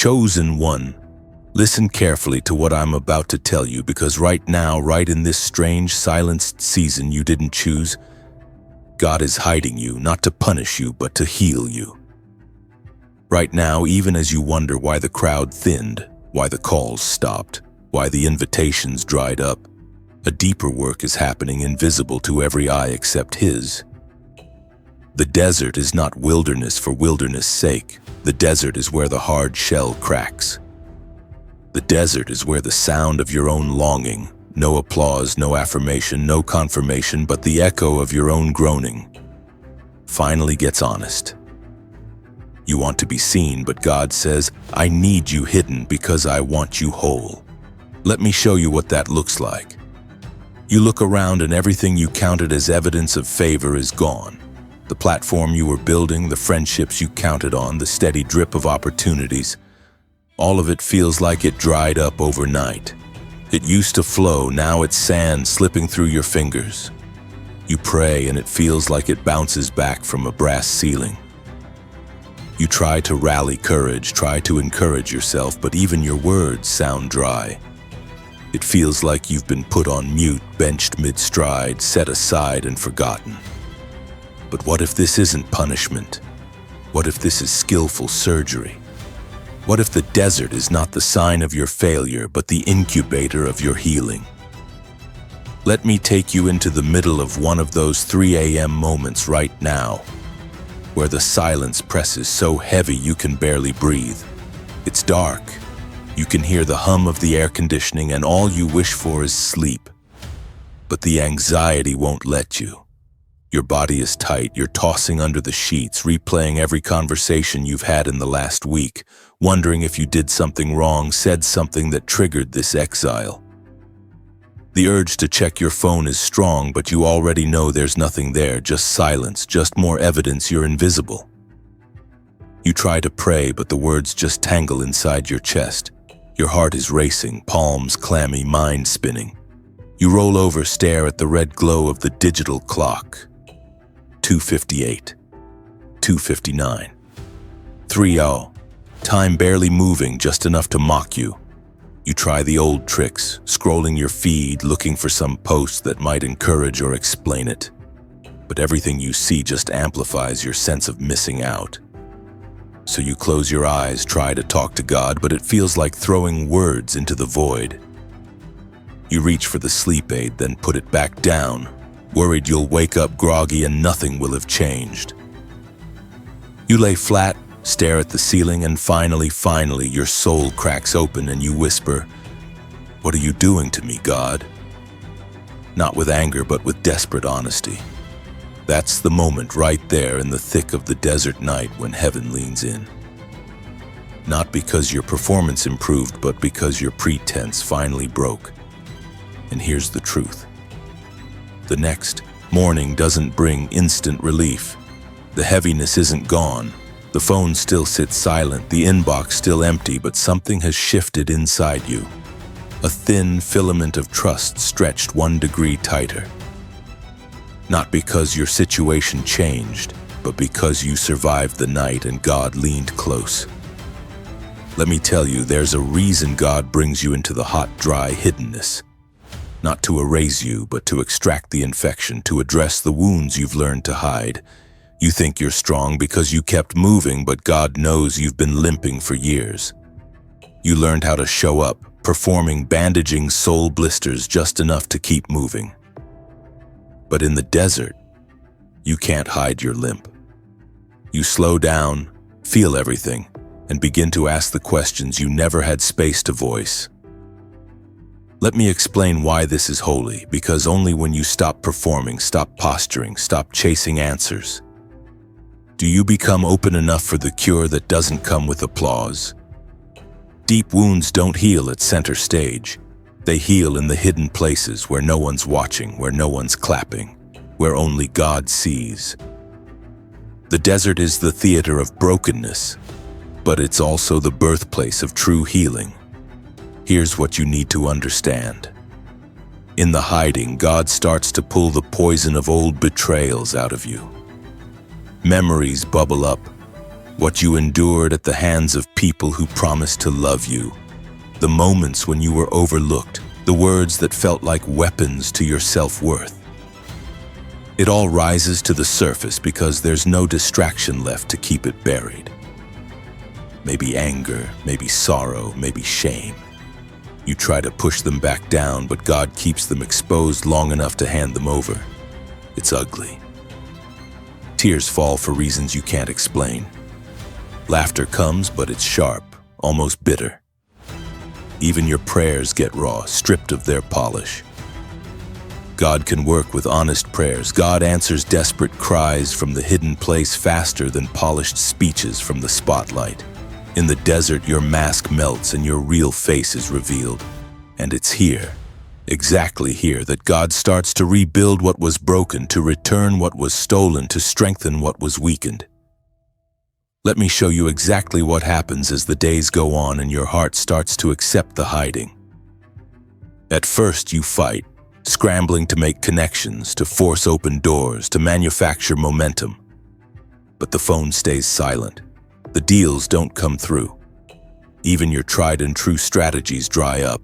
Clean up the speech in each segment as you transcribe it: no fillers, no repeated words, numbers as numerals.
Chosen one, listen carefully to what I'm about to tell you, because right now, right in this strange, silenced season you didn't choose, God is hiding you, not to punish you, but to heal you. Right now, even as you wonder why the crowd thinned, why the calls stopped, why the invitations dried up, a deeper work is happening, invisible to every eye except His. The desert is not wilderness for wilderness' sake. The desert is where the hard shell cracks. The desert is where the sound of your own longing, no applause, no affirmation, no confirmation, but the echo of your own groaning, finally gets honest. You want to be seen, but God says, I need you hidden because I want you whole. Let me show you what that looks like. You look around and everything you counted as evidence of favor is gone. The platform you were building, the friendships you counted on, the steady drip of opportunities, all of it feels like it dried up overnight. It used to flow, now it's sand slipping through your fingers. You pray and it feels like it bounces back from a brass ceiling. You try to rally courage, try to encourage yourself, but even your words sound dry. It feels like you've been put on mute, benched mid-stride, set aside and forgotten. But what if this isn't punishment? What if this is skillful surgery? What if the desert is not the sign of your failure, but the incubator of your healing? Let me take you into the middle of one of those 3 a.m. moments right now, where the silence presses so heavy you can barely breathe. It's dark. You can hear the hum of the air conditioning and all you wish for is sleep. But the anxiety won't let you. Your body is tight, you're tossing under the sheets, replaying every conversation you've had in the last week, wondering if you did something wrong, said something that triggered this exile. The urge to check your phone is strong, but you already know there's nothing there, just silence, just more evidence you're invisible. You try to pray, but the words just tangle inside your chest. Your heart is racing, palms clammy, mind spinning. You roll over, stare at the red glow of the digital clock. 2:58, 2:59, 3:00, time barely moving, just enough to mock you. You try the old tricks, scrolling your feed, looking for some post that might encourage or explain it. But everything you see just amplifies your sense of missing out. So you close your eyes, try to talk to God, but it feels like throwing words into the void. You reach for the sleep aid, then put it back down, worried you'll wake up groggy and nothing will have changed. You lay flat, stare at the ceiling, and finally, your soul cracks open and you whisper, "What are you doing to me, God?" Not with anger, but with desperate honesty. That's the moment right there in the thick of the desert night when heaven leans in. Not because your performance improved, but because your pretense finally broke. And here's the truth. The next morning doesn't bring instant relief. The heaviness isn't gone. The phone still sits silent, the inbox still empty, but something has shifted inside you. A thin filament of trust stretched 1 degree tighter. Not because your situation changed, but because you survived the night and God leaned close. Let me tell you, there's a reason God brings you into the hot, dry hiddenness. Not to erase you, but to extract the infection, to address the wounds you've learned to hide. You think you're strong because you kept moving, but God knows you've been limping for years. You learned how to show up, performing, bandaging soul blisters just enough to keep moving. But in the desert, you can't hide your limp. You slow down, feel everything, and begin to ask the questions you never had space to voice. Let me explain why this is holy, because only when you stop performing, stop posturing, stop chasing answers, do you become open enough for the cure that doesn't come with applause. Deep wounds don't heal at center stage. They heal in the hidden places where no one's watching, where no one's clapping, where only God sees. The desert is the theater of brokenness, but it's also the birthplace of true healing. Here's what you need to understand. In the hiding, God starts to pull the poison of old betrayals out of you. Memories bubble up, what you endured at the hands of people who promised to love you, the moments when you were overlooked, the words that felt like weapons to your self-worth. It all rises to the surface because there's no distraction left to keep it buried. Maybe anger, maybe sorrow, maybe shame. You try to push them back down, but God keeps them exposed long enough to hand them over. It's ugly. Tears fall for reasons you can't explain. Laughter comes, but it's sharp, almost bitter. Even your prayers get raw, stripped of their polish. God can work with honest prayers. God answers desperate cries from the hidden place faster than polished speeches from the spotlight. In the desert, your mask melts and your real face is revealed. And it's here, exactly here, that God starts to rebuild what was broken, to return what was stolen, to strengthen what was weakened. Let me show you exactly what happens as the days go on and your heart starts to accept the hiding. At first, you fight, scrambling to make connections, to force open doors, to manufacture momentum. But the phone stays silent. The deals don't come through. Even your tried and true strategies dry up.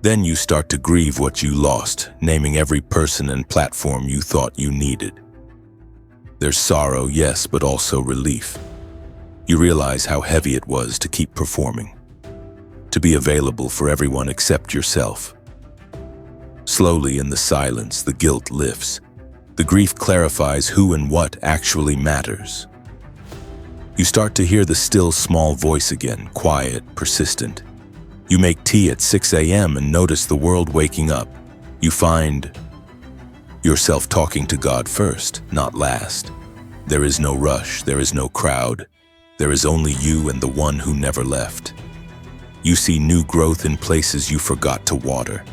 Then you start to grieve what you lost, naming every person and platform you thought you needed. There's sorrow, yes, but also relief. You realize how heavy it was to keep performing, to be available for everyone except yourself. Slowly in the silence, the guilt lifts. The grief clarifies who and what actually matters. You start to hear the still small voice again, quiet, persistent. You make tea at 6 a.m. and notice the world waking up. You find yourself talking to God first, not last. There is no rush, there is no crowd. There is only you and the one who never left. You see new growth in places you forgot to water.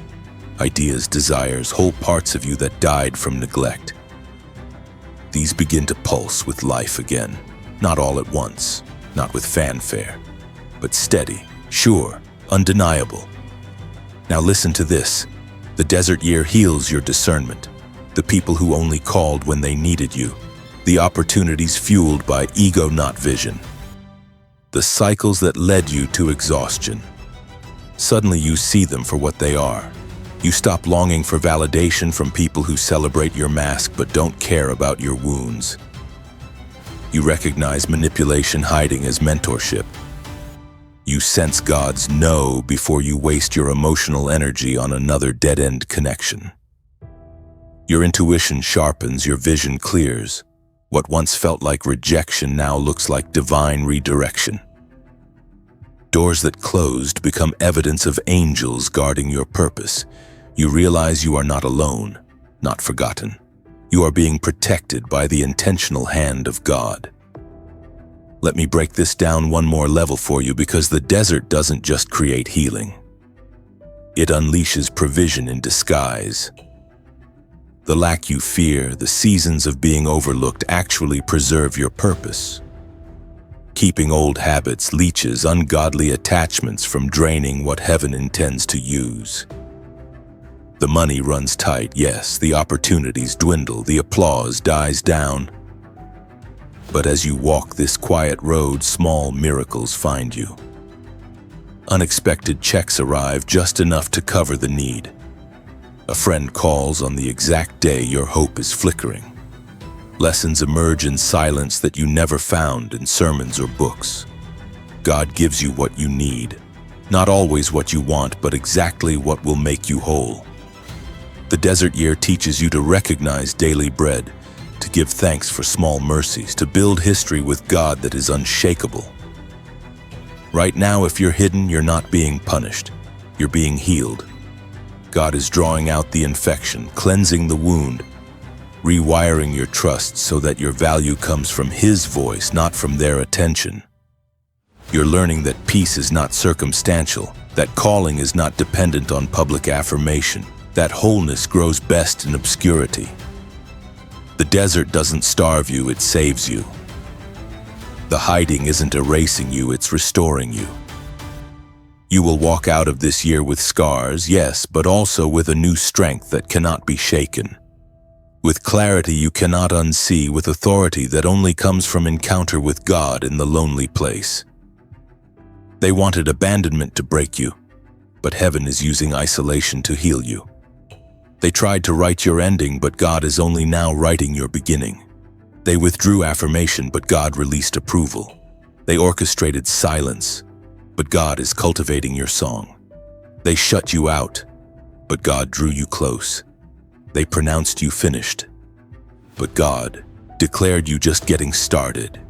Ideas, desires, whole parts of you that died from neglect. These begin to pulse with life again. Not all at once, not with fanfare, but steady, sure, undeniable. Now listen to this. The desert year heals your discernment. The people who only called when they needed you. The opportunities fueled by ego, not vision. The cycles that led you to exhaustion. Suddenly you see them for what they are. You stop longing for validation from people who celebrate your mask but don't care about your wounds. You recognize manipulation hiding as mentorship. You sense God's no before you waste your emotional energy on another dead-end connection. Your intuition sharpens, your vision clears. What once felt like rejection now looks like divine redirection. Doors that closed become evidence of angels guarding your purpose. You realize you are not alone, not forgotten. You are being protected by the intentional hand of God. Let me break this down one more level for you, because the desert doesn't just create healing. It unleashes provision in disguise. The lack you fear, the seasons of being overlooked actually preserve your purpose. Keeping old habits leaches ungodly attachments from draining what heaven intends to use. The money runs tight, yes, the opportunities dwindle, the applause dies down. But as you walk this quiet road, small miracles find you. Unexpected checks arrive, just enough to cover the need. A friend calls on the exact day your hope is flickering. Lessons emerge in silence that you never found in sermons or books. God gives you what you need. Not always what you want, but exactly what will make you whole. The desert year teaches you to recognize daily bread, to give thanks for small mercies, to build history with God that is unshakable. Right now, if you're hidden, you're not being punished. You're being healed. God is drawing out the infection, cleansing the wound, rewiring your trust so that your value comes from His voice, not from their attention. You're learning that peace is not circumstantial, that calling is not dependent on public affirmation, that wholeness grows best in obscurity. The desert doesn't starve you, it saves you. The hiding isn't erasing you, it's restoring you. You will walk out of this year with scars, yes, but also with a new strength that cannot be shaken. with clarity you cannot unsee, with authority that only comes from encounter with God in the lonely place. They wanted abandonment to break you, but heaven is using isolation to heal you. They tried to write your ending, but God is only now writing your beginning. They withdrew affirmation, but God released approval. They orchestrated silence, but God is cultivating your song. They shut you out, but God drew you close. They pronounced you finished, but God declared you just getting started,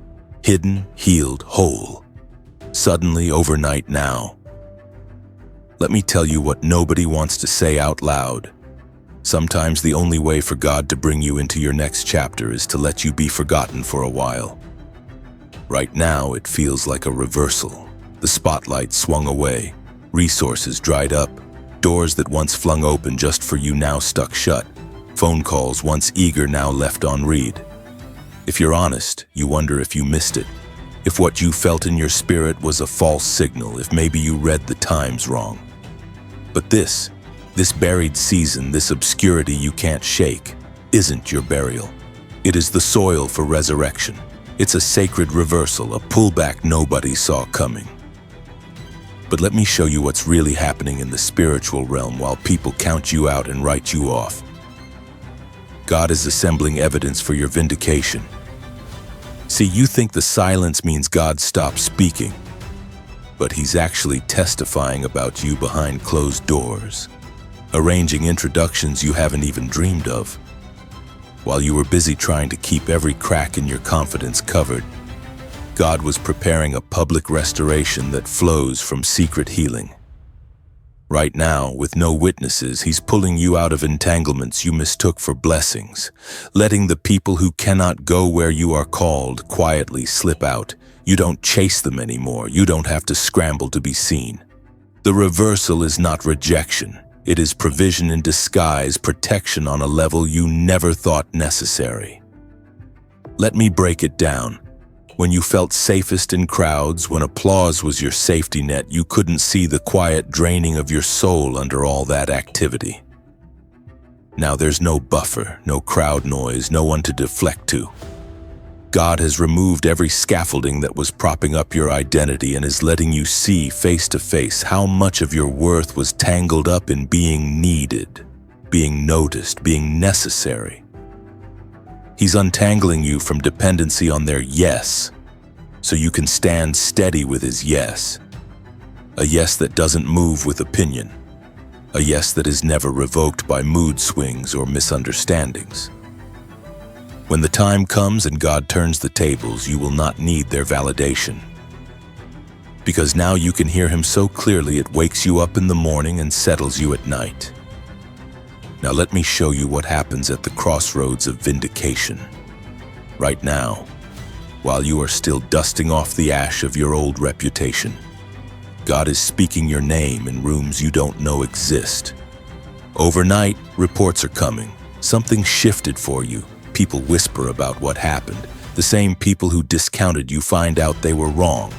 hidden, healed, whole. Suddenly, overnight now. Let me tell you what nobody wants to say out loud. Sometimes the only way for God to bring you into your next chapter is to let you be forgotten for a while. Right now, it feels like a reversal. The spotlight swung away, resources dried up, doors that once flung open just for you now stuck shut, phone calls once eager now left on read. If you're honest, you wonder if you missed it, if what you felt in your spirit was a false signal, if maybe you read the times wrong. But this buried season, this obscurity you can't shake, isn't your burial. It is the soil for resurrection. It's a sacred reversal, a pullback nobody saw coming. But let me show you what's really happening in the spiritual realm while people count you out and write you off. God is assembling evidence for your vindication. See, you think the silence means God stopped speaking, but He's actually testifying about you behind closed doors, arranging introductions you haven't even dreamed of. While you were busy trying to keep every crack in your confidence covered, God was preparing a public restoration that flows from secret healing. Right now, with no witnesses, He's pulling you out of entanglements you mistook for blessings, letting the people who cannot go where you are called quietly slip out. You don't chase them anymore. You don't have to scramble to be seen. The reversal is not rejection. It is provision in disguise, protection on a level you never thought necessary. Let me break it down. When you felt safest in crowds, when applause was your safety net, you couldn't see the quiet draining of your soul under all that activity. Now there's no buffer, no crowd noise, no one to deflect to. God has removed every scaffolding that was propping up your identity and is letting you see face to face how much of your worth was tangled up in being needed, being noticed, being necessary. He's untangling you from dependency on their yes, so you can stand steady with His yes. A yes that doesn't move with opinion. A yes that is never revoked by mood swings or misunderstandings. When the time comes and God turns the tables, you will not need their validation. Because now you can hear Him so clearly it wakes you up in the morning and settles you at night. Now let me show you what happens at the crossroads of vindication. Right now, while you are still dusting off the ash of your old reputation, God is speaking your name in rooms you don't know exist. Overnight, reports are coming. Something shifted for you. People whisper about what happened. The same people who discounted you find out they were wrong.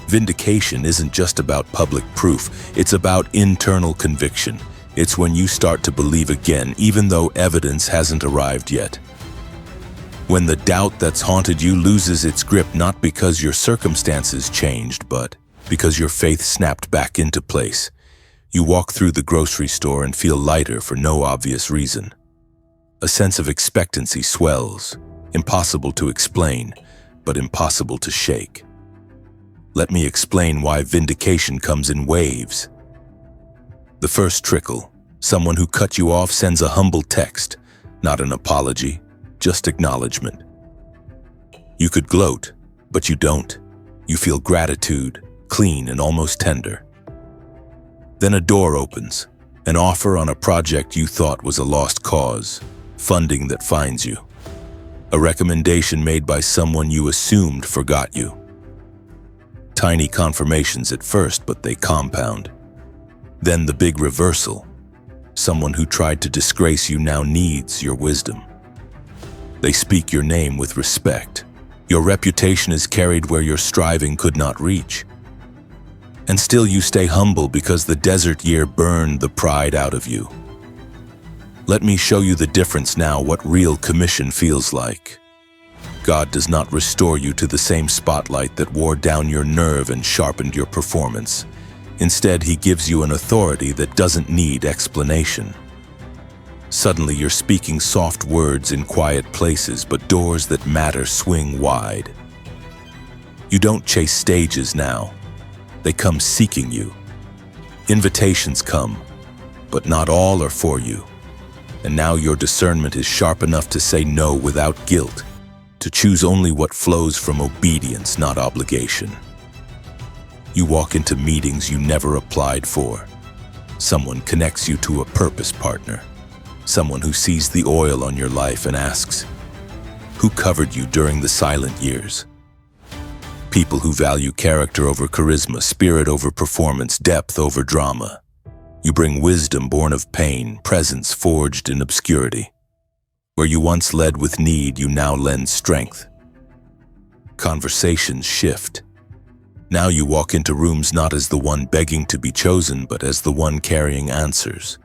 Vindication isn't just about public proof. It's about internal conviction. It's when you start to believe again, even though evidence hasn't arrived yet. When the doubt that's haunted you loses its grip, not because your circumstances changed, but because your faith snapped back into place. You walk through the grocery store and feel lighter for no obvious reason. A sense of expectancy swells, impossible to explain, but impossible to shake. Let me explain why vindication comes in waves. The first trickle, someone who cut you off sends a humble text, not an apology, just acknowledgement. You could gloat, but you don't. You feel gratitude, clean and almost tender. Then a door opens, an offer on a project you thought was a lost cause, funding that finds you. A recommendation made by someone you assumed forgot you. Tiny confirmations at first, but they compound. Then the big reversal. Someone who tried to disgrace you now needs your wisdom. They speak your name with respect. Your reputation is carried where your striving could not reach. And still you stay humble because the desert year burned the pride out of you. Let me show you the difference now, what real commission feels like. God does not restore you to the same spotlight that wore down your nerve and sharpened your performance. Instead, He gives you an authority that doesn't need explanation. Suddenly, you're speaking soft words in quiet places, but doors that matter swing wide. You don't chase stages now. They come seeking you. Invitations come, but not all are for you. And now your discernment is sharp enough to say no without guilt, to choose only what flows from obedience, not obligation. You walk into meetings you never applied for. Someone connects you to a purpose partner. Someone who sees the oil on your life and asks, "Who covered you during the silent years?" People who value character over charisma, spirit over performance, depth over drama. You bring wisdom born of pain, presence forged in obscurity. Where you once led with need, you now lend strength. Conversations shift. Now you walk into rooms not as the one begging to be chosen, but as the one carrying answers.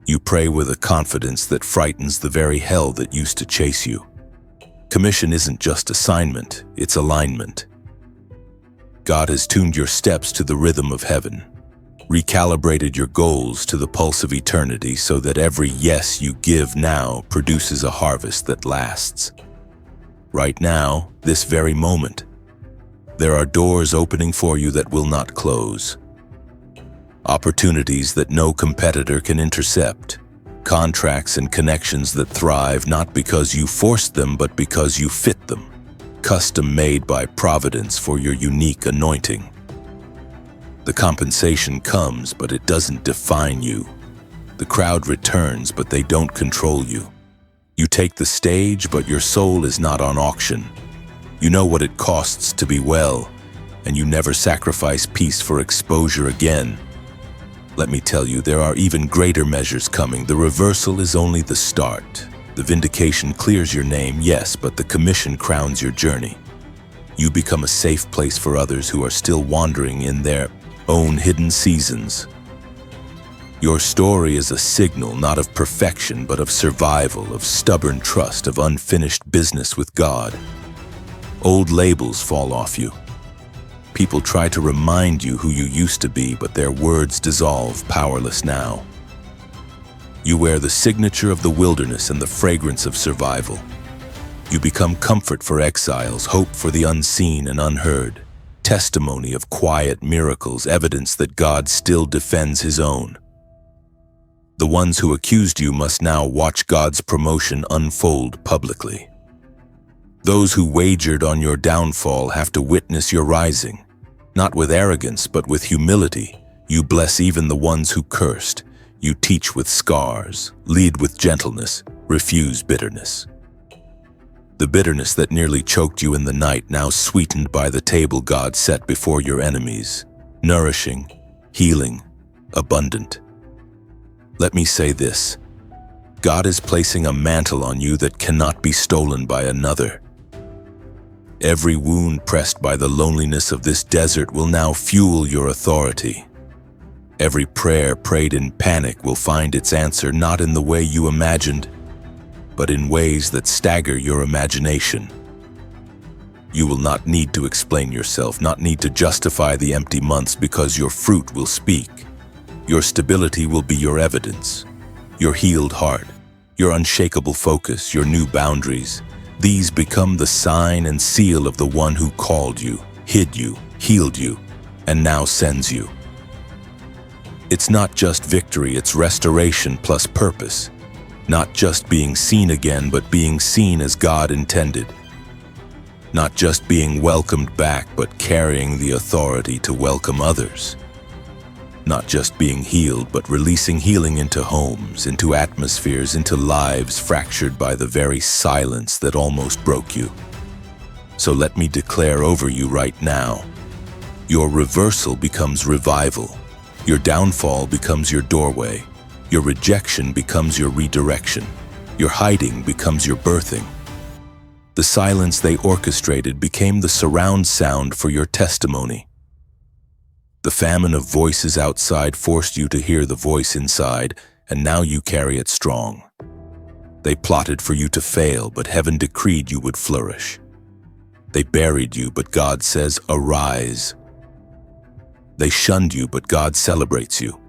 You pray with a confidence that frightens the very hell that used to chase you. Commission isn't just assignment, it's alignment. God has tuned your steps to the rhythm of heaven, recalibrated your goals to the pulse of eternity so that every yes you give now produces a harvest that lasts. Right now, this very moment, there are doors opening for you that will not close. Opportunities that no competitor can intercept. Contracts and connections that thrive not because you forced them, but because you fit them. Custom made by Providence for your unique anointing. The compensation comes, but it doesn't define you. The crowd returns, but they don't control you. You take the stage, but your soul is not on auction. You know what it costs to be well, and you never sacrifice peace for exposure again. Let me tell you, there are even greater measures coming. The reversal is only the start. The vindication clears your name, yes, but the commission crowns your journey. You become a safe place for others who are still wandering in their own hidden seasons. Your story is a signal not of perfection, but of survival, of stubborn trust, of unfinished business with God. Old labels fall off you. People try to remind you who you used to be, but their words dissolve, powerless now. You wear the signature of the wilderness and the fragrance of survival. You become comfort for exiles, hope for the unseen and unheard, testimony of quiet miracles, evidence that God still defends His own. The ones who accused you must now watch God's promotion unfold publicly. Those who wagered on your downfall have to witness your rising. Not with arrogance, but with humility. You bless even the ones who cursed. You teach with scars, lead with gentleness, refuse bitterness. The bitterness that nearly choked you in the night, now sweetened by the table God set before your enemies. Nourishing, healing, abundant. Let me say this. God is placing a mantle on you that cannot be stolen by another. Every wound pressed by the loneliness of this desert will now fuel your authority. Every prayer prayed in panic will find its answer not in the way you imagined, but in ways that stagger your imagination. You will not need to explain yourself, not need to justify the empty months, because your fruit will speak. Your stability will be your evidence. Your healed heart, your unshakable focus, your new boundaries. These become the sign and seal of the one who called you, hid you, healed you, and now sends you. It's not just victory, it's restoration plus purpose. Not just being seen again, but being seen as God intended. Not just being welcomed back, but carrying the authority to welcome others. Not just being healed, but releasing healing into homes, into atmospheres, into lives fractured by the very silence that almost broke you. So let me declare over you right now, your reversal becomes revival. Your downfall becomes your doorway. Your rejection becomes your redirection. Your hiding becomes your birthing. The silence they orchestrated became the surround sound for your testimony. The famine of voices outside forced you to hear the voice inside, and now you carry it strong. They plotted for you to fail, but heaven decreed you would flourish. They buried you, but God says, arise. They shunned you, but God celebrates you.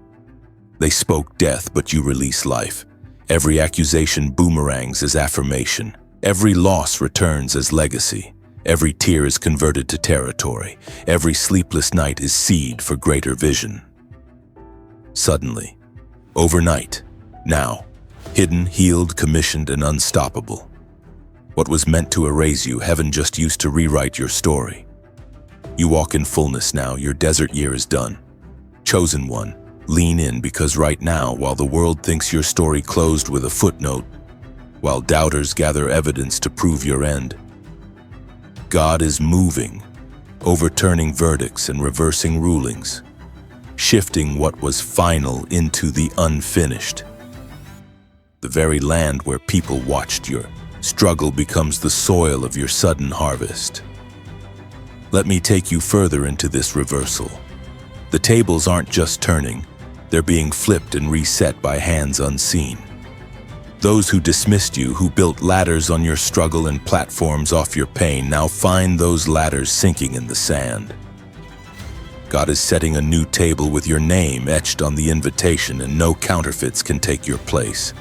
They spoke death, but you release life. Every accusation boomerangs as affirmation. Every loss returns as legacy. Every tear is converted to territory. Every sleepless night is seed for greater vision. Suddenly, overnight, now, hidden, healed, commissioned, and unstoppable. What was meant to erase you, heaven just used to rewrite your story. You walk in fullness now, your desert year is done. Chosen one, lean in, because right now, while the world thinks your story closed with a footnote, while doubters gather evidence to prove your end, God is moving, overturning verdicts and reversing rulings, shifting what was final into the unfinished. The very land where people watched your struggle becomes the soil of your sudden harvest. Let me take you further into this reversal. The tables aren't just turning, they're being flipped and reset by hands unseen. Those who dismissed you, who built ladders on your struggle and platforms off your pain, now find those ladders sinking in the sand. God is setting a new table with your name etched on the invitation, and no counterfeits can take your place.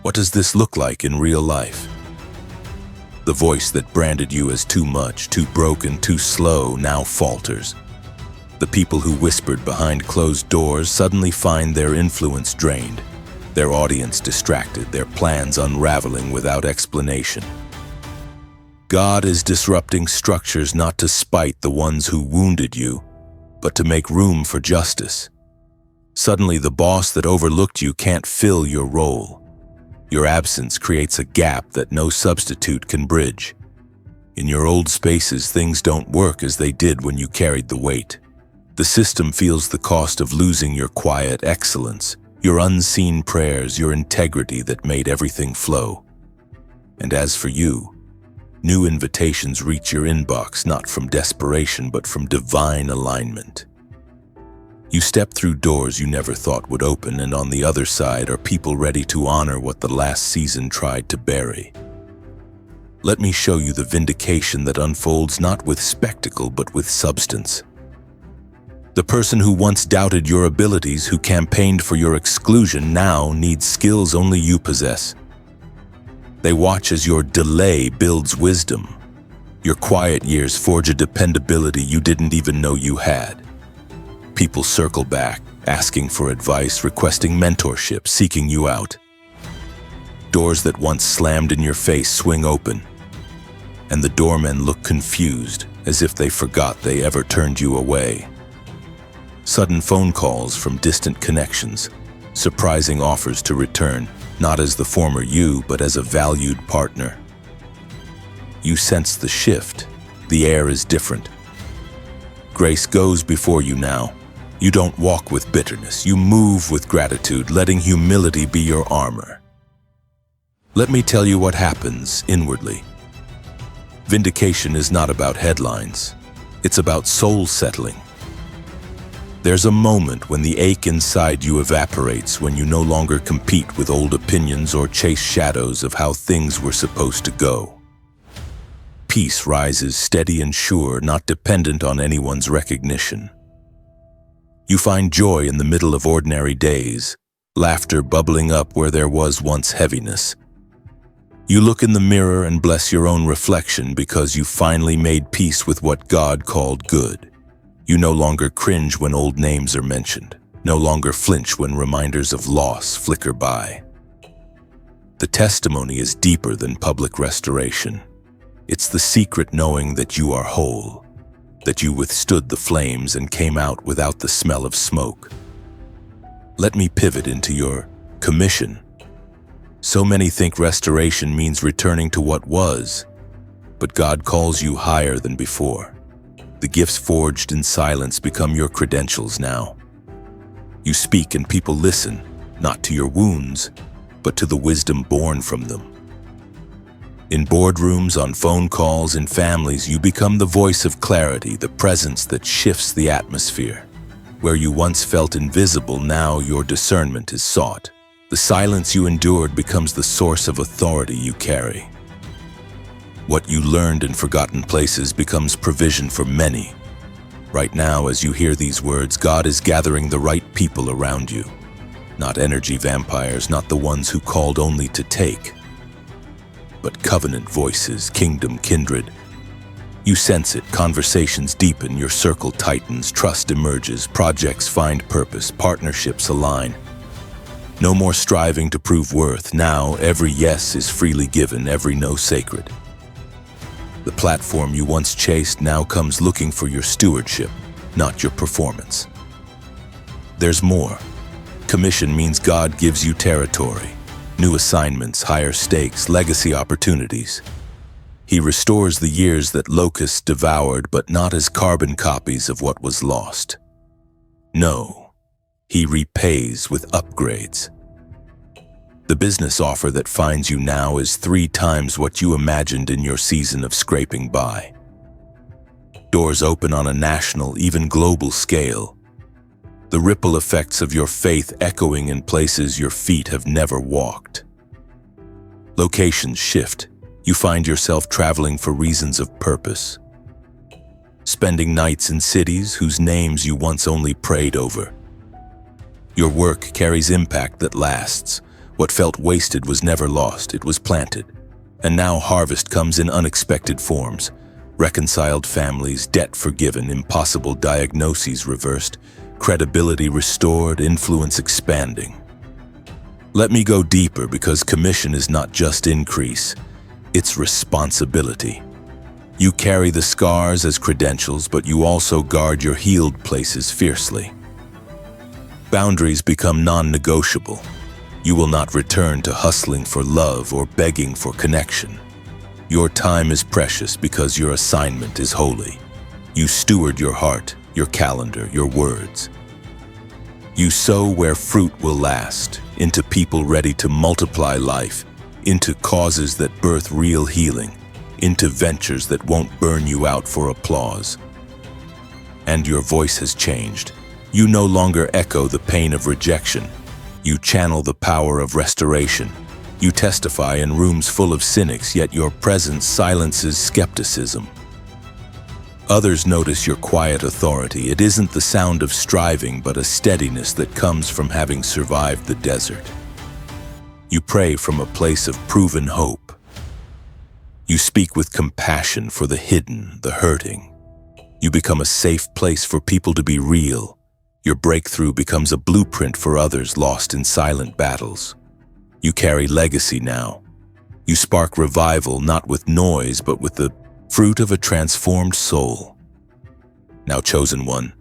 What does this look like in real life? The voice that branded you as too much, too broken, too slow now falters. The people who whispered behind closed doors suddenly find their influence drained, their audience distracted, their plans unraveling without explanation. God is disrupting structures not to spite the ones who wounded you, but to make room for justice. Suddenly, the boss that overlooked you can't fill your role. Your absence creates a gap that no substitute can bridge. In your old spaces, things don't work as they did when you carried the weight. The system feels the cost of losing your quiet excellence, your unseen prayers, your integrity that made everything flow. And as for you, new invitations reach your inbox not from desperation but from divine alignment. You step through doors you never thought would open, and on the other side are people ready to honor what the last season tried to bury. Let me show you the vindication that unfolds not with spectacle but with substance. The person who once doubted your abilities, who campaigned for your exclusion, now needs skills only you possess. They watch as your delay builds wisdom. Your quiet years forge a dependability you didn't even know you had. People circle back, asking for advice, requesting mentorship, seeking you out. Doors that once slammed in your face swing open, and the doormen look confused, as if they forgot they ever turned you away. Sudden phone calls from distant connections, surprising offers to return, not as the former you, but as a valued partner. You sense the shift. The air is different. Grace goes before you now. You don't walk with bitterness. You move with gratitude, letting humility be your armor. Let me tell you what happens inwardly. Vindication is not about headlines. It's about soul settling. There's a moment when the ache inside you evaporates, when you no longer compete with old opinions or chase shadows of how things were supposed to go. Peace rises steady and sure, not dependent on anyone's recognition. You find joy in the middle of ordinary days, laughter bubbling up where there was once heaviness. You look in the mirror and bless your own reflection because you finally made peace with what God called good. You no longer cringe when old names are mentioned, no longer flinch when reminders of loss flicker by. The testimony is deeper than public restoration. It's the secret knowing that you are whole, that you withstood the flames and came out without the smell of smoke. Let me pivot into your commission. So many think restoration means returning to what was, but God calls you higher than before. The gifts forged in silence become your credentials now. You speak and people listen, not to your wounds, but to the wisdom born from them. In boardrooms, on phone calls, in families, you become the voice of clarity, the presence that shifts the atmosphere. Where you once felt invisible, now your discernment is sought. The silence you endured becomes the source of authority you carry. What you learned in forgotten places becomes provision for many. Right now, as you hear these words, God is gathering the right people around you. Not energy vampires, not the ones who called only to take, but covenant voices, kingdom kindred. You sense it, conversations deepen, your circle tightens, trust emerges, projects find purpose, partnerships align. No more striving to prove worth. Now, every yes is freely given, every no sacred. The platform you once chased now comes looking for your stewardship, not your performance. There's more. Commission means God gives you territory, new assignments, higher stakes, legacy opportunities. He restores the years that locusts devoured, but not as carbon copies of what was lost. No, He repays with upgrades. The business offer that finds you now is 3 times what you imagined in your season of scraping by. Doors open on a national, even global scale. The ripple effects of your faith echoing in places your feet have never walked. Locations shift. You find yourself traveling for reasons of purpose. Spending nights in cities whose names you once only prayed over. Your work carries impact that lasts. What felt wasted was never lost, it was planted. And now harvest comes in unexpected forms. Reconciled families, debt forgiven, impossible diagnoses reversed, credibility restored, influence expanding. Let me go deeper, because commission is not just increase, it's responsibility. You carry the scars as credentials, but you also guard your healed places fiercely. Boundaries become non-negotiable. You will not return to hustling for love or begging for connection. Your time is precious because your assignment is holy. You steward your heart, your calendar, your words. You sow where fruit will last, into people ready to multiply life, into causes that birth real healing, into ventures that won't burn you out for applause. And your voice has changed. You no longer echo the pain of rejection. You channel the power of restoration. You testify in rooms full of cynics, yet your presence silences skepticism. Others notice your quiet authority. It isn't the sound of striving, but a steadiness that comes from having survived the desert. You pray from a place of proven hope. You speak with compassion for the hidden, the hurting. You become a safe place for people to be real. Your breakthrough becomes a blueprint for others lost in silent battles. You carry legacy now. You spark revival not with noise, but with the fruit of a transformed soul. Now, chosen one,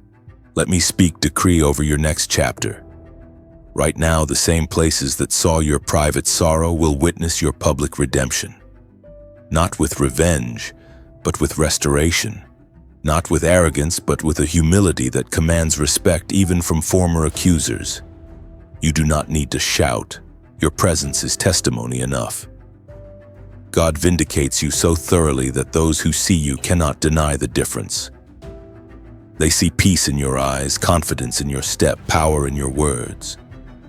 let me speak decree over your next chapter. Right now, the same places that saw your private sorrow will witness your public redemption. Not with revenge, but with restoration. Not with arrogance, but with a humility that commands respect even from former accusers. You do not need to shout. Your presence is testimony enough. God vindicates you so thoroughly that those who see you cannot deny the difference. They see peace in your eyes, confidence in your step, power in your words.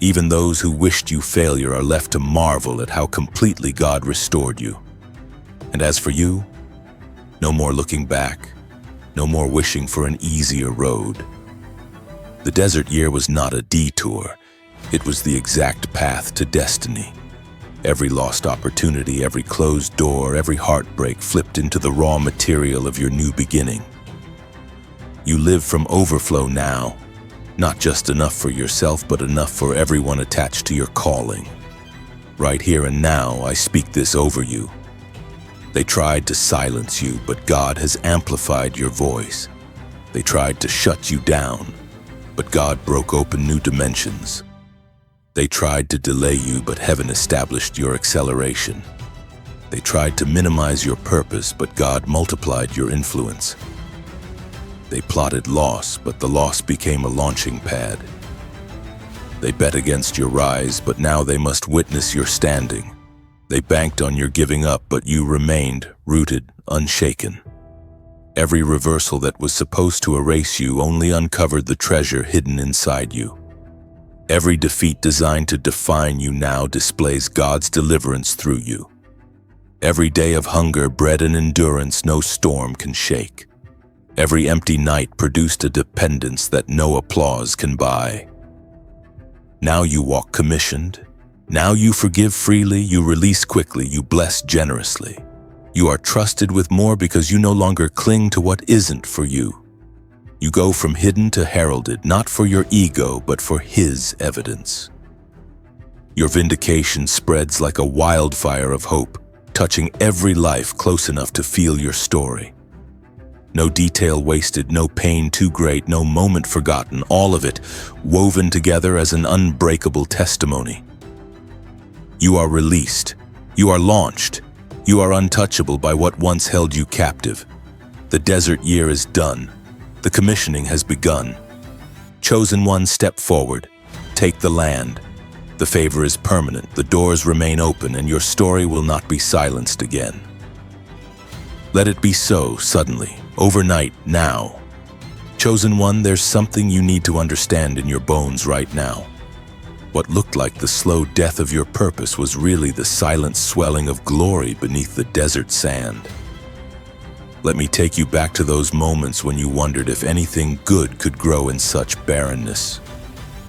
Even those who wished you failure are left to marvel at how completely God restored you. And as for you, no more looking back. No more wishing for an easier road. The desert year was not a detour. It was the exact path to destiny. Every lost opportunity, every closed door, every heartbreak flipped into the raw material of your new beginning. You live from overflow now, not just enough for yourself, but enough for everyone attached to your calling. Right here and now, I speak this over you. They tried to silence you, but God has amplified your voice. They tried to shut you down, but God broke open new dimensions. They tried to delay you, but heaven established your acceleration. They tried to minimize your purpose, but God multiplied your influence. They plotted loss, but the loss became a launching pad. They bet against your rise, but now they must witness your standing. They banked on your giving up, but you remained rooted, unshaken. Every reversal that was supposed to erase you only uncovered the treasure hidden inside you. Every defeat designed to define you now displays God's deliverance through you. Every day of hunger bred an endurance no storm can shake. Every empty night produced a dependence that no applause can buy. Now you walk commissioned. Now you forgive freely, you release quickly, you bless generously. You are trusted with more because you no longer cling to what isn't for you. You go from hidden to heralded, not for your ego, but for His evidence. Your vindication spreads like a wildfire of hope, touching every life close enough to feel your story. No detail wasted, no pain too great, no moment forgotten, all of it woven together as an unbreakable testimony. You are released. You are launched. You are untouchable by what once held you captive. The desert year is done. The commissioning has begun. Chosen one, step forward. Take the land. The favor is permanent. The doors remain open, and your story will not be silenced again. Let it be so, suddenly, overnight, now. Chosen one, there's something you need to understand in your bones right now. What looked like the slow death of your purpose was really the silent swelling of glory beneath the desert sand. Let me take you back to those moments when you wondered if anything good could grow in such barrenness.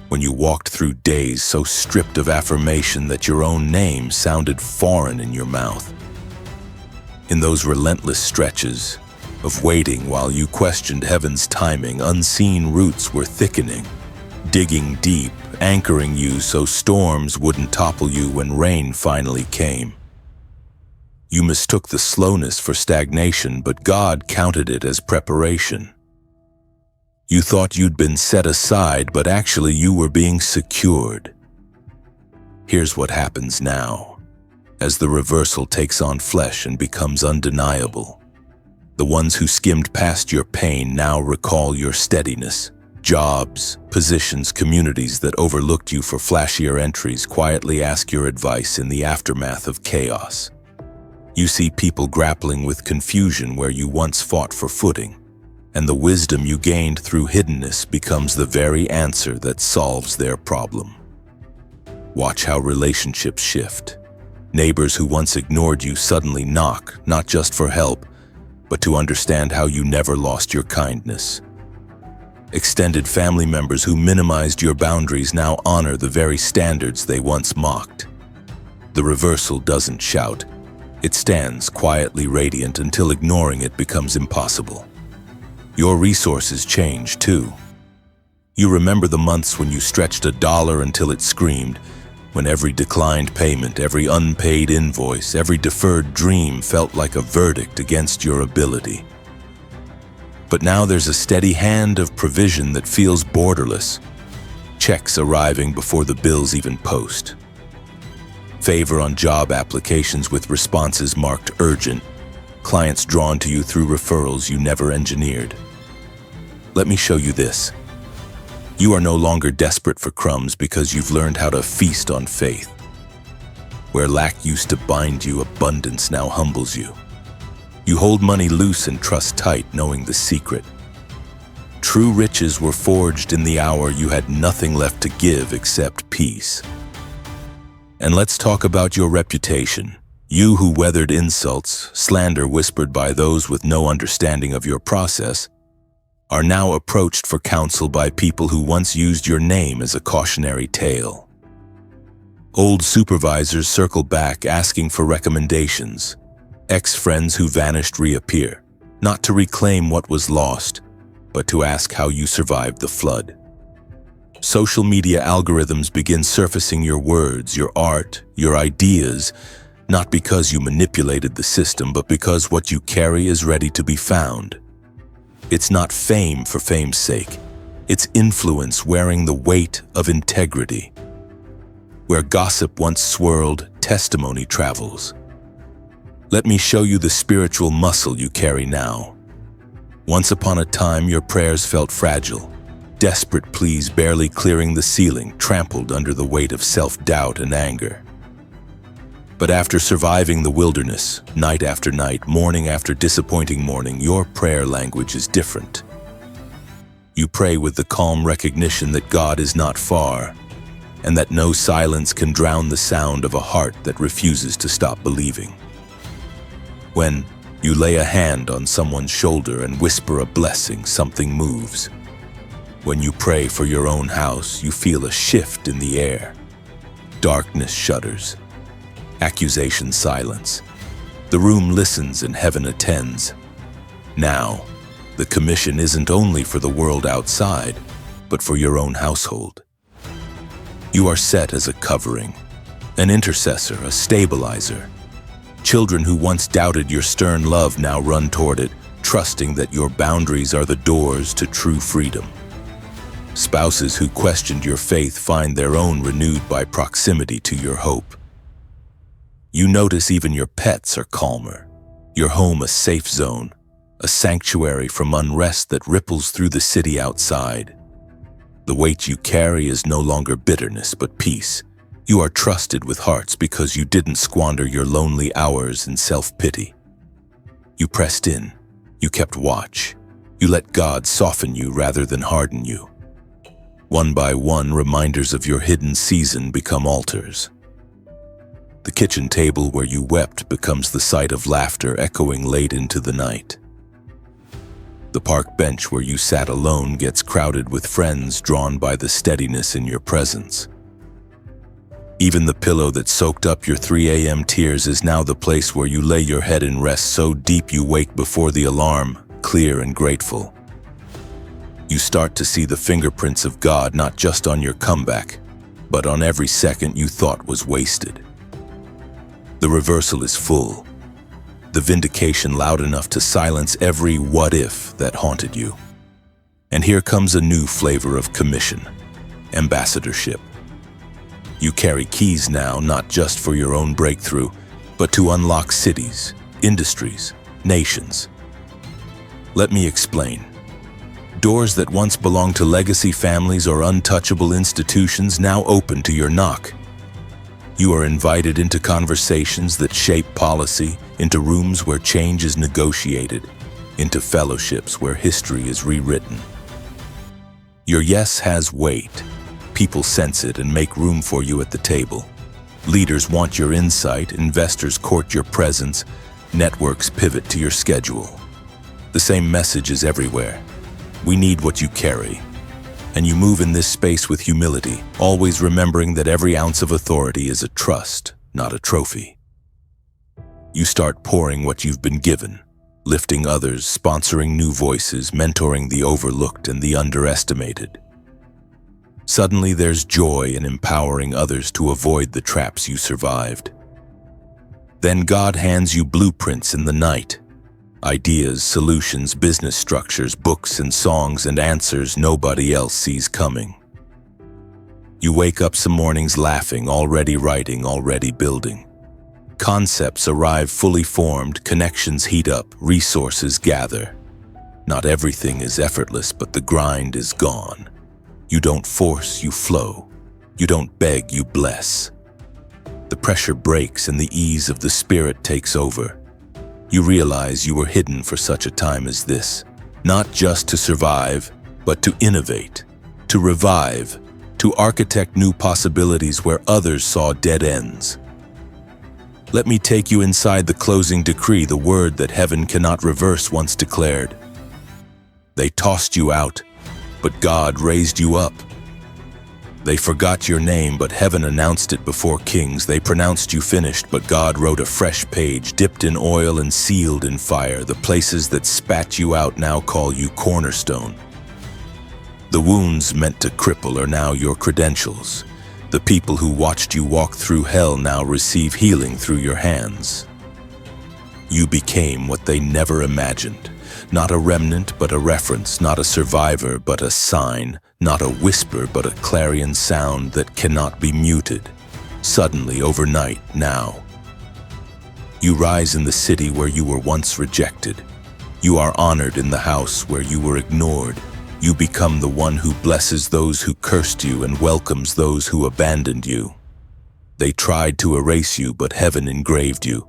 When you walked through days so stripped of affirmation that your own name sounded foreign in your mouth. In those relentless stretches of waiting while you questioned heaven's timing, unseen roots were thickening, digging deep, anchoring you so storms wouldn't topple you when rain finally came. You mistook the slowness for stagnation, but God counted it as preparation. You thought you'd been set aside, but actually you were being secured. Here's what happens now. As the reversal takes on flesh and becomes undeniable, the ones who skimmed past your pain now recall your steadiness. Jobs, positions, communities that overlooked you for flashier entries quietly ask your advice in the aftermath of chaos. You see people grappling with confusion where you once fought for footing, and the wisdom you gained through hiddenness becomes the very answer that solves their problem. Watch how relationships shift. Neighbors who once ignored you suddenly knock, not just for help, but to understand how you never lost your kindness. Extended family members who minimized your boundaries now honor the very standards they once mocked. The reversal doesn't shout. It stands quietly radiant until ignoring it becomes impossible. Your resources change too. You remember the months when you stretched $1 until it screamed, when every declined payment, every unpaid invoice, every deferred dream felt like a verdict against your ability. But now there's a steady hand of provision that feels borderless. Checks arriving before the bills even post. Favor on job applications with responses marked urgent. Clients drawn to you through referrals you never engineered. Let me show you this. You are no longer desperate for crumbs because you've learned how to feast on faith. Where lack used to bind you, abundance now humbles you. You hold money loose and trust tight, knowing the secret. True riches were forged in the hour you had nothing left to give except peace. And let's talk about your reputation. You who weathered insults, slander whispered by those with no understanding of your process, are now approached for counsel by people who once used your name as a cautionary tale. Old supervisors circle back asking for recommendations. Ex-friends who vanished reappear, not to reclaim what was lost, but to ask how you survived the flood. Social media algorithms begin surfacing your words, your art, your ideas, not because you manipulated the system, but because what you carry is ready to be found. It's not fame for fame's sake. It's influence wearing the weight of integrity. Where gossip once swirled, testimony travels. Let me show you the spiritual muscle you carry now. Once upon a time, your prayers felt fragile. Desperate pleas barely clearing the ceiling, trampled under the weight of self-doubt and anger. But after surviving the wilderness, night after night, morning after disappointing morning, your prayer language is different. You pray with the calm recognition that God is not far, and that no silence can drown the sound of a heart that refuses to stop believing. When you lay a hand on someone's shoulder and whisper a blessing, something moves. When you pray for your own house, you feel a shift in the air. Darkness shudders. Accusation silence. The room listens and heaven attends. Now, the commission isn't only for the world outside, but for your own household. You are set as a covering, an intercessor, a stabilizer. Children who once doubted your stern love now run toward it, trusting that your boundaries are the doors to true freedom. Spouses who questioned your faith find their own renewed by proximity to your hope. You notice even your pets are calmer, your home a safe zone, a sanctuary from unrest that ripples through the city outside. The weight you carry is no longer bitterness but peace. You are trusted with hearts because you didn't squander your lonely hours in self-pity. You pressed in, you kept watch, you let God soften you rather than harden you. One by one, reminders of your hidden season become altars. The kitchen table where you wept becomes the site of laughter echoing late into the night. The park bench where you sat alone gets crowded with friends drawn by the steadiness in your presence. Even the pillow that soaked up your 3 a.m. tears is now the place where you lay your head in rest so deep you wake before the alarm, clear and grateful. You start to see the fingerprints of God not just on your comeback, but on every second you thought was wasted. The reversal is full. The vindication loud enough to silence every what if that haunted you. And here comes a new flavor of commission, ambassadorship. You carry keys now not just for your own breakthrough, but to unlock cities, industries, nations. Let me explain. Doors that once belonged to legacy families or untouchable institutions now open to your knock. You are invited into conversations that shape policy, into rooms where change is negotiated, into fellowships where history is rewritten. Your yes has weight. People sense it and make room for you at the table. Leaders want your insight, investors court your presence, networks pivot to your schedule. The same message is everywhere. We need what you carry. And you move in this space with humility, always remembering that every ounce of authority is a trust, not a trophy. You start pouring what you've been given, lifting others, sponsoring new voices, mentoring the overlooked and the underestimated. Suddenly there's joy in empowering others to avoid the traps you survived. Then God hands you blueprints in the night. Ideas, solutions, business structures, books and songs and answers nobody else sees coming. You wake up some mornings laughing, already writing, already building. Concepts arrive fully formed, connections heat up, resources gather. Not everything is effortless, but the grind is gone. You don't force, you flow. You don't beg, you bless. The pressure breaks and the ease of the spirit takes over. You realize you were hidden for such a time as this, not just to survive, but to innovate, to revive, to architect new possibilities where others saw dead ends. Let me take you inside the closing decree, the word that heaven cannot reverse once declared. They tossed you out, but God raised you up. They forgot your name, but heaven announced it before kings. They pronounced you finished, but God wrote a fresh page, dipped in oil and sealed in fire. The places that spat you out now call you cornerstone. The wounds meant to cripple are now your credentials. The people who watched you walk through hell now receive healing through your hands. You became what they never imagined. Not a remnant, but a reference. Not a survivor, but a sign. Not a whisper, but a clarion sound that cannot be muted. Suddenly, overnight, now. You rise in the city where you were once rejected. You are honored in the house where you were ignored. You become the one who blesses those who cursed you and welcomes those who abandoned you. They tried to erase you, but heaven engraved you.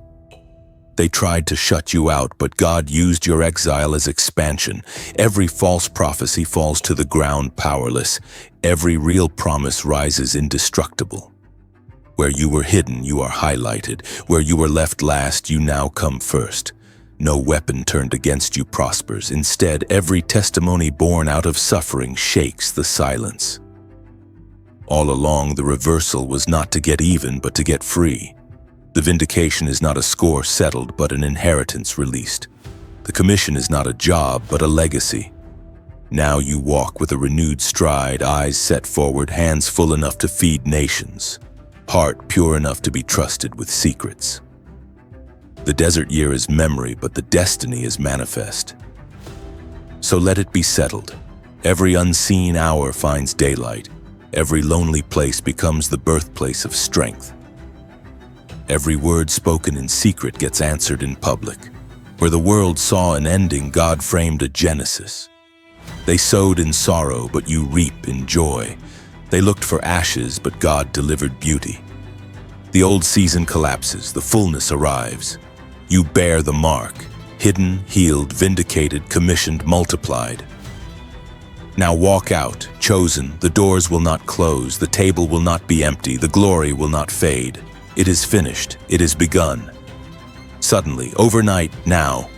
They tried to shut you out, but God used your exile as expansion. Every false prophecy falls to the ground powerless. Every real promise rises indestructible. Where you were hidden, you are highlighted. Where you were left last, you now come first. No weapon turned against you prospers. Instead, every testimony born out of suffering shakes the silence. All along, the reversal was not to get even, but to get free. The vindication is not a score settled, but an inheritance released. The commission is not a job, but a legacy. Now you walk with a renewed stride, eyes set forward, hands full enough to feed nations, heart pure enough to be trusted with secrets. The desert year is memory, but the destiny is manifest. So let it be settled. Every unseen hour finds daylight. Every lonely place becomes the birthplace of strength. Every word spoken in secret gets answered in public. Where the world saw an ending, God framed a genesis. They sowed in sorrow, but you reap in joy. They looked for ashes, but God delivered beauty. The old season collapses, the fullness arrives. You bear the mark, hidden, healed, vindicated, commissioned, multiplied. Now walk out, chosen. The doors will not close, the table will not be empty, the glory will not fade. It is finished, it is begun. Suddenly, overnight, now,